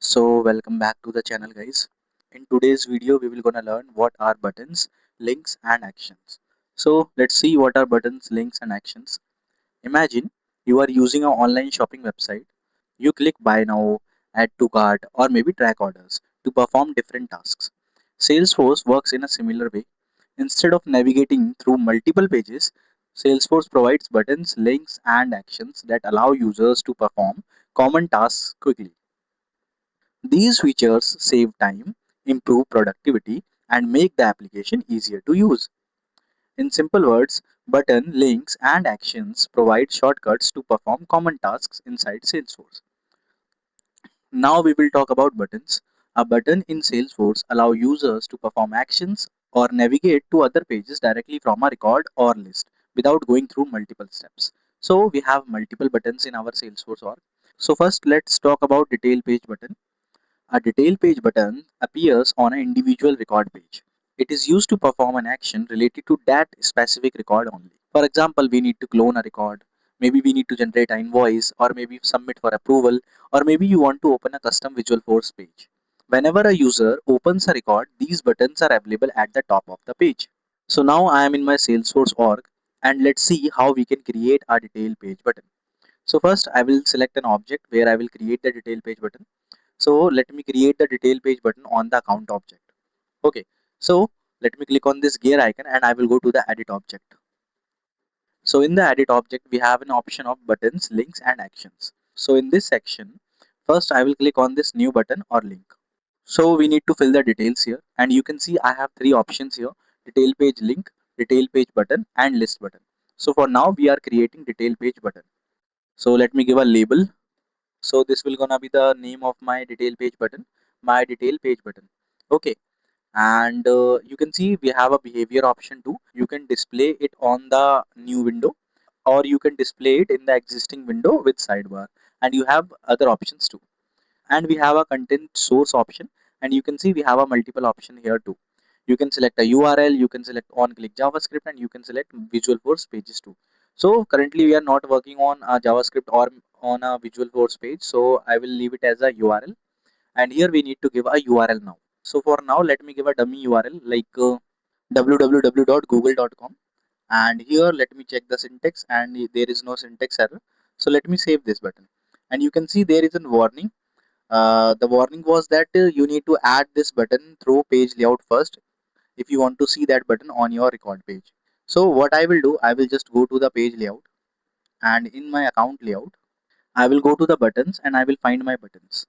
So welcome back to the channel guys. In today's video we will gonna learn what are buttons, links and actions. So let's see what are buttons, links and actions. Imagine you are using an online shopping website. You click buy now, add to cart or maybe track orders to perform different tasks. Salesforce works in a similar way. Instead of navigating through multiple pages, Salesforce provides buttons, links and actions that allow users to perform common tasks quickly. These features save time, improve productivity, and make the application easier to use. In simple words, button, links, and actions provide shortcuts to perform common tasks inside Salesforce. Now we will talk about buttons. A button in Salesforce allows users to perform actions or navigate to other pages directly from a record or list without going through multiple steps. So we have multiple buttons in our Salesforce org. So first let's talk about detail page button. A detail page button appears on an individual record page. It is used to perform an action related to that specific record only. For example, we need to clone a record, maybe we need to generate an invoice, or maybe submit for approval, or maybe you want to open a custom Visual Force page. Whenever a user opens a record, these buttons are available at the top of the page. So now I am in my Salesforce org and let's see how we can create a detail page button. So first I will select an object where I will create the detail page button. So let me create the detail page button on the account object. Okay. So let me click on this gear icon and I will go to the edit object. So in the edit object, we have an option of buttons, links and actions. So in this section, first I will click on this new button or link. So we need to fill the details here and you can see I have three options here: detail page link, detail page button and list button. So for now we are creating detail page button. So let me give a label. So this will gonna be the name of my detail page button, my detail page button. Okay. And you can see we have a behavior option too. You can display it on the new window or you can display it in the existing window with sidebar, and you have other options too. And we have a content source option, and you can see we have a multiple option here too. You can select a URL, you can select on click JavaScript, and you can select Visual Force pages too. So currently we are not working on a JavaScript or on a Visual Force page, so I will leave it as a URL. And here we need to give a URL now. So for now let me give a dummy URL like www.google.com, and here let me check the syntax and there is no syntax error. So let me save this button, and you can see there is a warning. The warning was that you need to add this button through page layout first if you want to see that button on your record page. So what I will do, I will just go to the page layout, and in my account layout I will go to the buttons and I will find my buttons.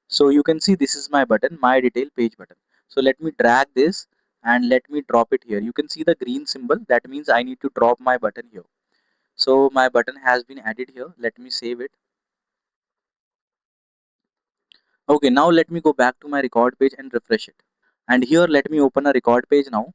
So you can see this is my button, my detail page button. So let me drag this and let me drop it here. You can see the green symbol, that means I need to drop my button here. So my button has been added here. Let me save it. Okay, now let me go back to my record page and refresh it. And here let me open a record page now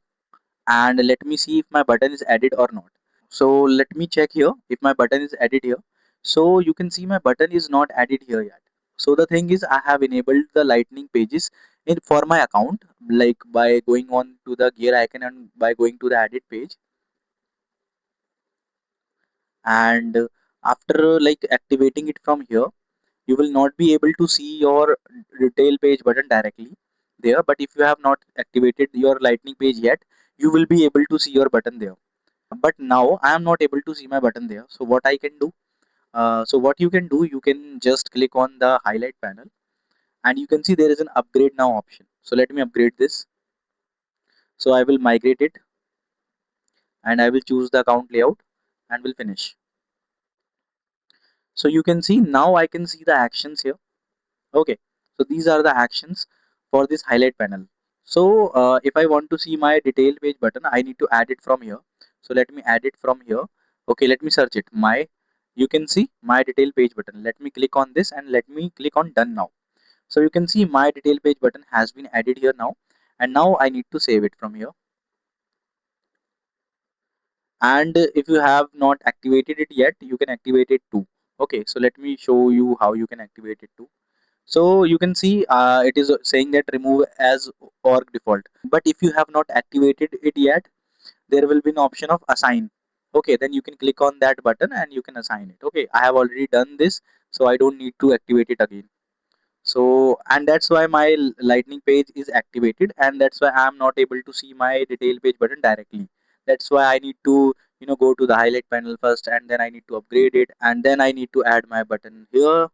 and let me see if my button is added or not. So let me check here if my button is added here. So you can see my button is not added here yet. So the thing is I have enabled the lightning pages in for my account, like by going on to the gear icon and by going to the edit page, and after like activating it from here, you will not be able to see your detail page button directly there, but if you have not activated your lightning page yet, you will be able to see your button there. But now I am not able to see my button there. So what I can do, so what you can do, you can just click on the highlight panel and you can see there is an upgrade now option. So let me upgrade this. So I will migrate it and I will choose the account layout and will finish. So you can see now I can see the actions here. Okay, so these are the actions for this highlight panel. So if I want to see my detail page button, I need to add it from here. So let me add it from here. Okay, let me search it. You can see my detail page button. Let me click on this and let me click on done now. So you can see my detail page button has been added here now. And now I need to save it from here. And if you have not activated it yet, you can activate it too. Okay, so let me show you how you can activate it too. So you can see it is saying that remove as org default. But if you have not activated it yet, there will be an option of assign. Okay, then you can click on that button and you can assign it. Okay, I have already done this, so I don't need to activate it again. So and that's why my lightning page is activated, and that's why I'm not able to see my detail page button directly. That's why I need to go to the highlight panel first, and then I need to upgrade it, and then I need to add my button here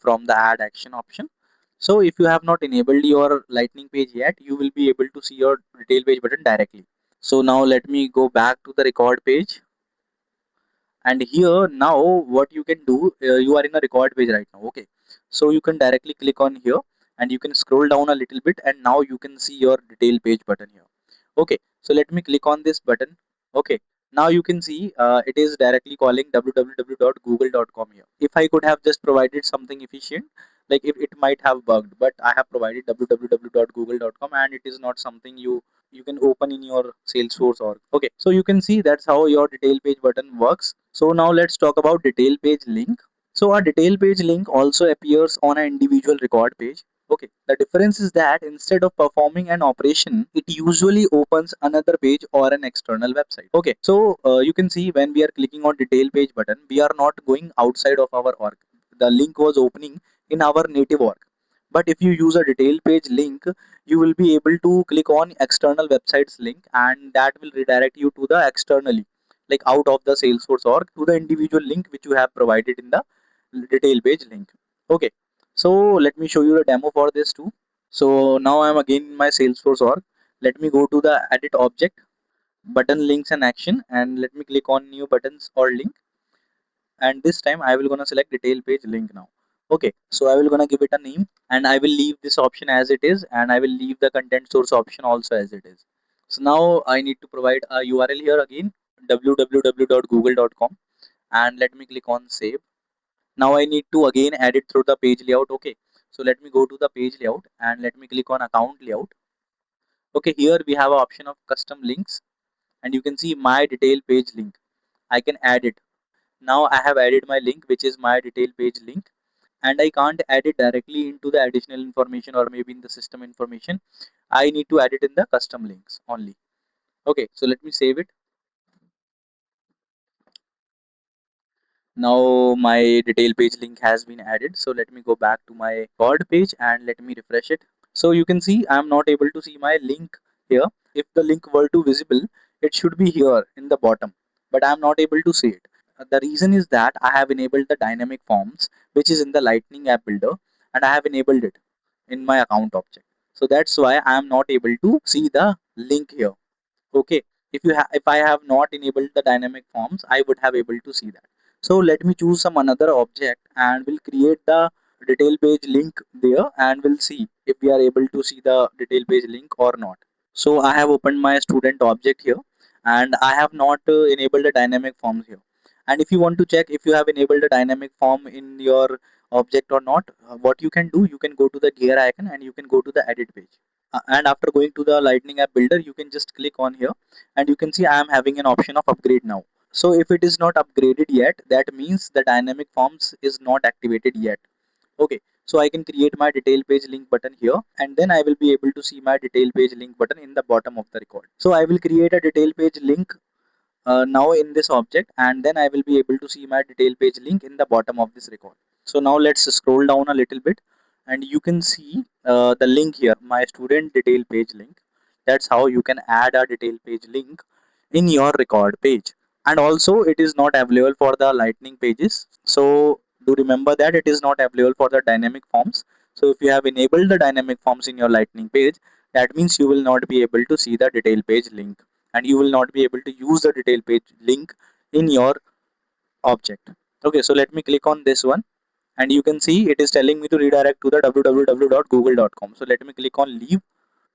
from the add action option. So if you have not enabled your lightning page yet, you will be able to see your detail page button directly. So now let me go back to the record page, and here now what you can do, you are in a record page right now. Okay, so you can directly click on here, and you can scroll down a little bit, and now you can see your detail page button here. Okay, so let me click on this button. Okay, now you can see it is directly calling www.google.com here. If I could have just provided something efficient, like if it might have bugged, but I have provided www.google.com, and it is not something you can open in your Salesforce org. Okay, so you can see that's how your detail page button works. So now let's talk about detail page link. So a detail page link also appears on an individual record page. Okay, the difference is that instead of performing an operation, it usually opens another page or an external website. Okay, so you can see when we are clicking on detail page button, we are not going outside of our org. The link was opening in our native org. But if you use a detail page link, you will be able to click on external websites link, and that will redirect you to the externally, like out of the Salesforce org, to the individual link which you have provided in the detail page link. Okay, so let me show you the demo for this too. So now I'm again in my Salesforce org. Let me go to the edit object, button links and action, and let me click on new buttons or link, and this time I will gonna select detail page link now. Okay, so I will gonna give it a name, and I will leave this option as it is, and I will leave the content source option also as it is. So now I need to provide a URL here again, www.google.com, and let me click on save. Now I need to again add it through the page layout. Okay, so let me go to the page layout, and let me click on account layout. Okay, here we have an option of custom links, and you can see my detail page link. I can add it. Now I have added my link, which is my detail page link, and I can't add it directly into the additional information or maybe in the system information. I need to add it in the custom links only. Okay, so let me save it. Now my detail page link has been added. So let me go back to my record page and let me refresh it. So you can see I'm not able to see my link here. If the link were to visible, it should be here in the bottom, but I'm not able to see it. The reason is that I have enabled the dynamic forms, which is in the Lightning app builder, and I have enabled it in my account object. So that's why I am not able to see the link here. Okay, if I have not enabled the dynamic forms, I would have able to see that. So let me choose some another object, and we'll create the detail page link there, and we'll see if we are able to see the detail page link or not. So I have opened my student object here, and I have not enabled the dynamic forms here. And if you want to check if you have enabled the dynamic form in your object or not, what you can do, you can go to the gear icon, and you can go to the edit page. And after going to the Lightning app builder, you can just click on here, and you can see I am having an option of upgrade now. So if it is not upgraded yet, that means the dynamic forms is not activated yet. Okay, so I can create my detail page link button here, and then I will be able to see my detail page link button in the bottom of the record. So I will create a detail page link now in this object, and then I will be able to see my detail page link in the bottom of this record. So now let's scroll down a little bit, and you can see the link here, my student detail page link. That's how you can add a detail page link in your record page. And also it is not available for the lightning pages, so do remember that it is not available for the dynamic forms. So if you have enabled the dynamic forms in your lightning page, that means you will not be able to see the detail page link, and you will not be able to use the detail page link in your object. Okay, so let me click on this one, and you can see it is telling me to redirect to the www.google.com. So let me click on leave.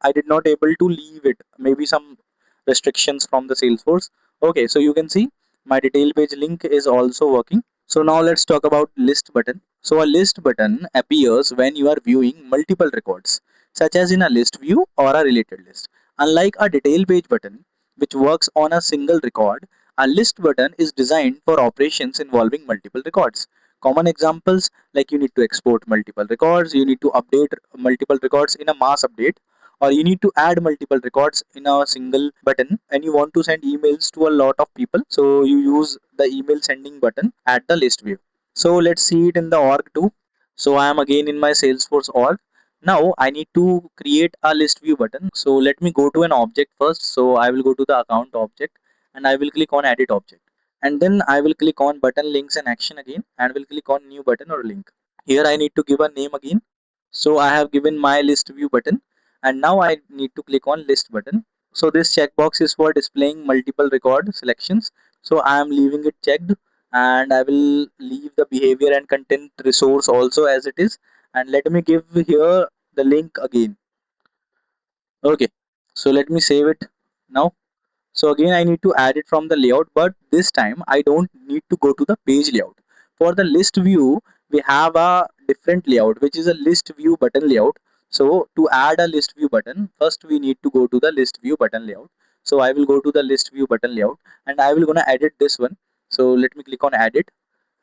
I did not able to leave it, maybe some restrictions from the Salesforce. Okay, so you can see my detail page link is also working. So now let's talk about list button. So a list button appears when you are viewing multiple records, such as in a list view or a related list. Unlike a detail page button, which works on a single record, a list button is designed for operations involving multiple records. Common examples, like you need to export multiple records, you need to update multiple records in a mass update, or you need to add multiple records in a single button, and you want to send emails to a lot of people, so you use the email sending button at the list view. So let's see it in the org too. So I am again in my Salesforce org. Now I need to create a list view button. So let me go to an object first. So I will go to the account object and I will click on edit object. And then I will click on button links and action again and will click on new button or link. Here I need to give a name again. So I have given my list view button and now I need to click on list button. So this checkbox is for displaying multiple record selections. So I am leaving it checked and I will leave the behavior and content resource also as it is. And let me give here the link again. Okay. So let me save it now. So again, I need to add it from the layout, but this time I don't need to go to the page layout. For the list view, we have a different layout, which is a list view button layout. So to add a list view button, first we need to go to the list view button layout. So I will go to the list view button layout and I will gonna edit this one. So let me click on edit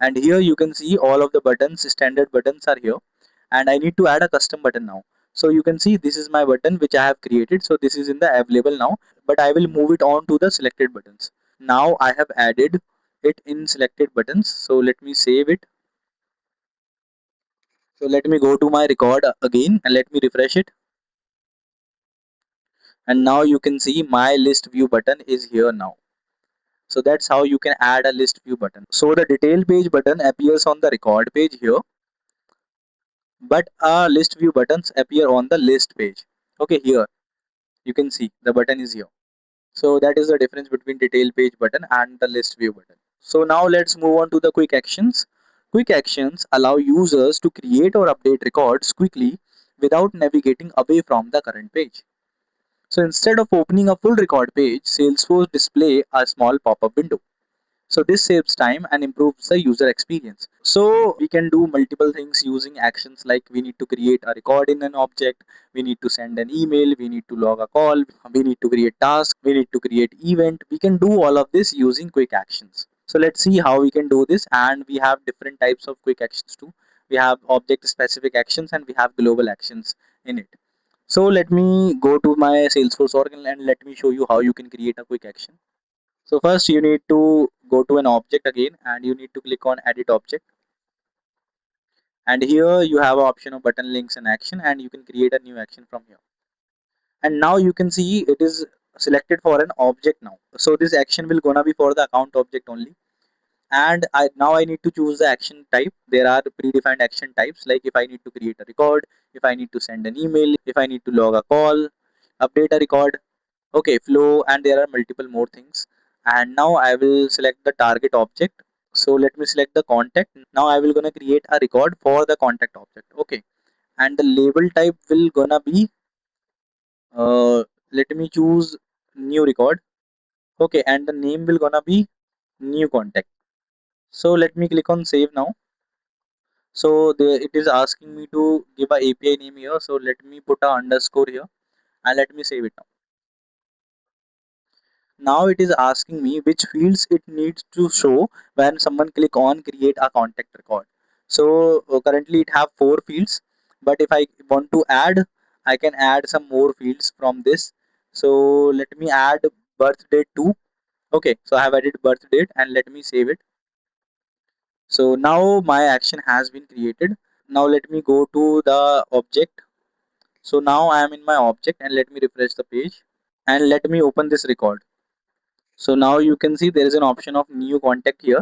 and here you can see all of the buttons, standard buttons are here and I need to add a custom button now. So you can see this is my button which I have created. So this is in the available now, but I will move it on to the selected buttons. Now I have added it in selected buttons. So let me save it. So let me go to my record again and let me refresh it. And now you can see my list view button is here now. So that's how you can add a list view button. So the detail page button appears on the record page here, but list view buttons appear on the list page. Okay, here you can see the button is here. So that is the difference between detail page button and the list view button. So now let's move on to the quick actions. Quick actions allow users to create or update records quickly without navigating away from the current page. So instead of opening a full record page, Salesforce display a small pop-up window. So this saves time and improves the user experience. So we can do multiple things using actions, like we need to create a record in an object, we need to send an email, we need to log a call, we need to create task, we need to create event. We can do all of this using quick actions. So let's see how we can do this. And we have different types of quick actions too. We have object specific actions and we have global actions in it. So let me go to my Salesforce org and let me show you how you can create a quick action. So first you need to go to an object again and you need to click on edit object. And here you have an option of button links and action and you can create a new action from here. And now you can see it is selected for an object now. So this action will gonna be for the account object only. And now I need to choose the action type. There are predefined action types, like if I need to create a record, if I need to send an email, if I need to log a call, update a record. Okay, flow, and there are multiple more things. And now I will select the target object. So let me select the contact. Now I will gonna create a record for the contact object. Okay, and the label type will gonna be let me choose new record. Okay, and the name will gonna be new contact. So let me click on save now. So it is asking me to give a API name here. So let me put a underscore here and let me save it now. Now it is asking me which fields it needs to show when someone click on create a contact record. So currently it have 4 fields, but if I want to add, I can add some more fields from this. So let me add birth date too. Okay, so I have added birth date and let me save it. So now my action has been created. Now let me go to the object. So now I am in my object and let me refresh the page and let me open this record. So now you can see there is an option of new contact here.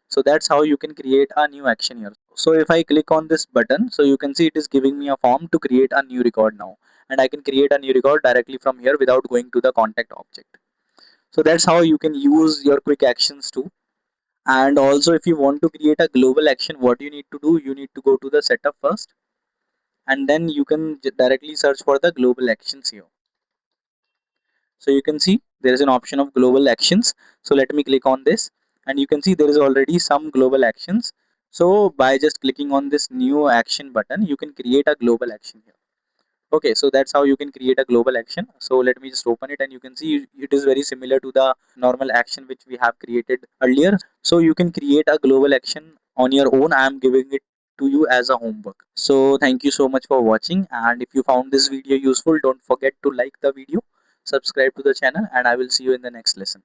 So that's how you can create a new action here. So if I click on this button, so you can see it is giving me a form to create a new record now. And I can create a new record directly from here without going to the contact object. So that's how you can use your quick actions too. And also if you want to create a global action, what you need to do, you need to go to the setup first and then you can directly search for the global actions here. So you can see there is an option of global actions. So let me click on this and you can see there is already some global actions. So by just clicking on this new action button, you can create a global action here. Okay, so that's how you can create a global action. So let me just open it and you can see it is very similar to the normal action which we have created earlier. So you can create a global action on your own. I am giving it to you as a homework. So thank you so much for watching, and if you found this video useful, don't forget to like the video, subscribe to the channel, and I will see you in the next lesson.